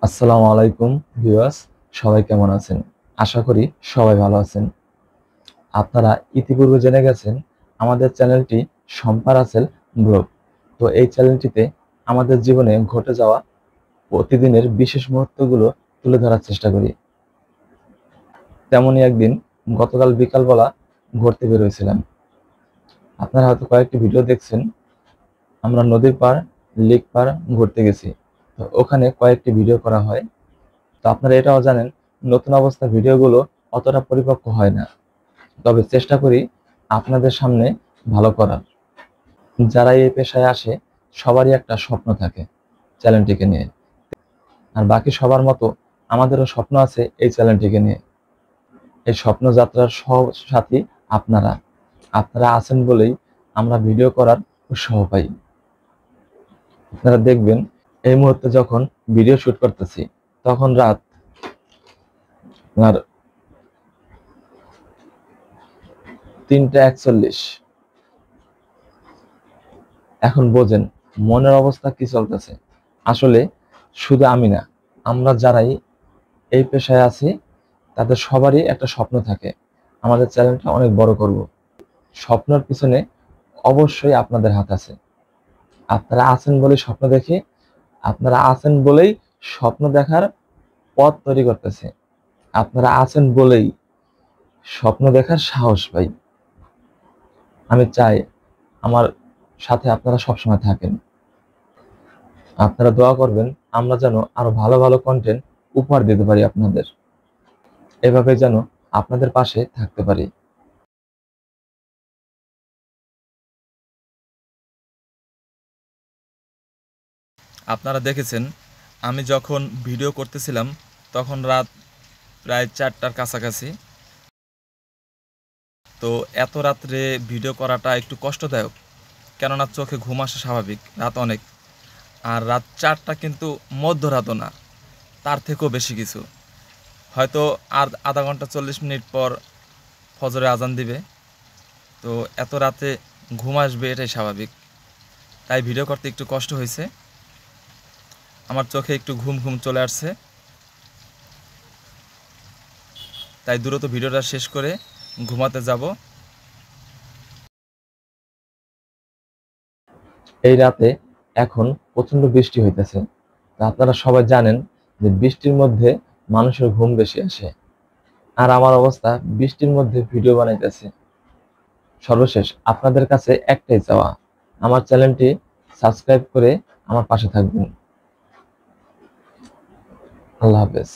আসসালামু আলাইকুম ভিউয়ার্স, সবাই কেমন আছেন? আশা করি সবাই ভালো আছেন। আপনারা ইতিপূর্বে জেনে গেছেন আমাদের চ্যানেলটি শম্পা রাসেল ব্লগ। তো এই চ্যানেলটিতে আমাদের জীবনে ঘটে যাওয়া প্রতিদিনের বিশেষ মুহূর্তগুলো তুলে ধরার চেষ্টা করি। তেমনই একদিন গতকাল বিকালবেলা ঘুরতে বের হয়েছিলাম। আপনারা হয়তো কয়েকটি ভিডিও দেখছেন। আমরা নদীর পাড়, লেক পাড় ঘুরতে গেছি। তো ওখানে কয়েকটি ভিডিও করা হয়। তো আপনারা এটাও জানেন, নতুন অবস্থার ভিডিওগুলো অতটা পরিপক্ক হয় না, তবে চেষ্টা করি আপনাদের সামনে ভালো করার। যারা এই পেশায় আসে সবারই একটা স্বপ্ন থাকে চ্যানেলটিকে নিয়ে, আর বাকি সবার মতো আমাদেরও স্বপ্ন আছে এই চ্যানেলটিকে নিয়ে। এই স্বপ্ন যাত্রার সহ সাথী আপনারা আপনারা আছেন বলেই আমরা ভিডিও করার উৎসাহ পাই। আপনারা দেখবেন, এই মুহূর্তে যখন ভিডিও শুট করতেছি তখন রাত আপনার 3:41। এখন বোঝেন মনের অবস্থা কি চলতেছে। আসলে শুধু আমি না, আমরা যারাই এই পেশায় আছি তাদের সবারই একটা স্বপ্ন থাকে, আমাদের চ্যানেলটা অনেক বড় করব। স্বপ্নের পিছনে অবশ্যই আপনাদের হাত আছে। আপনারা আছেন বলেই স্বপ্ন দেখি, আপনারা আছেন বলেই স্বপ্ন দেখার পথ তৈরি করতেছে, আপনারা আছেন বলেই স্বপ্ন দেখার সাহস পাই। আমি চাই আমার সাথে আপনারা সবসময় থাকেন। আপনারা দোয়া করবেন আমরা যেন আরো ভালো ভালো কন্টেন্ট উপহার দিতে পারি আপনাদের, এভাবে যেন আপনাদের পাশে থাকতে পারি। আপনারা দেখেছেন আমি যখন ভিডিও করতেছিলাম তখন রাত প্রায় 4টার কাছাকাছি। তো এত রাত্রে ভিডিও করাটা একটু কষ্টদায়ক, কেননা চোখে ঘুম আসা স্বাভাবিক, রাত অনেক। আর রাত 4টা কিন্তু মধ্যরাতও না, তার থেকেও বেশি কিছু। হয়তো আর আধা ঘন্টা 40 মিনিট পর ফজরে আজান দিবে। তো এত রাতে ঘুম আসবে এটাই স্বাভাবিক, তাই ভিডিও করতে একটু কষ্ট হয়েছে। আমার চোখে একটু ঘুম ঘুম চলে আসছে, তাই দ্রুত ভিডিওটা শেষ করে ঘুমাতে যাব। এই রাতে এখন প্রচন্ড বৃষ্টি হইতেছে। তা আপনারা সবাই জানেন যে বৃষ্টির মধ্যে মানুষের ঘুম বেশি আসে, আর আমার অবস্থা বৃষ্টির মধ্যে ভিডিও বানাইতেছে। সর্বশেষ আপনাদের কাছে একটাই চাওয়া, আমার চ্যানেলটি সাবস্ক্রাইব করে আমার পাশে থাকবেন। আল্লাহ হাফেজ।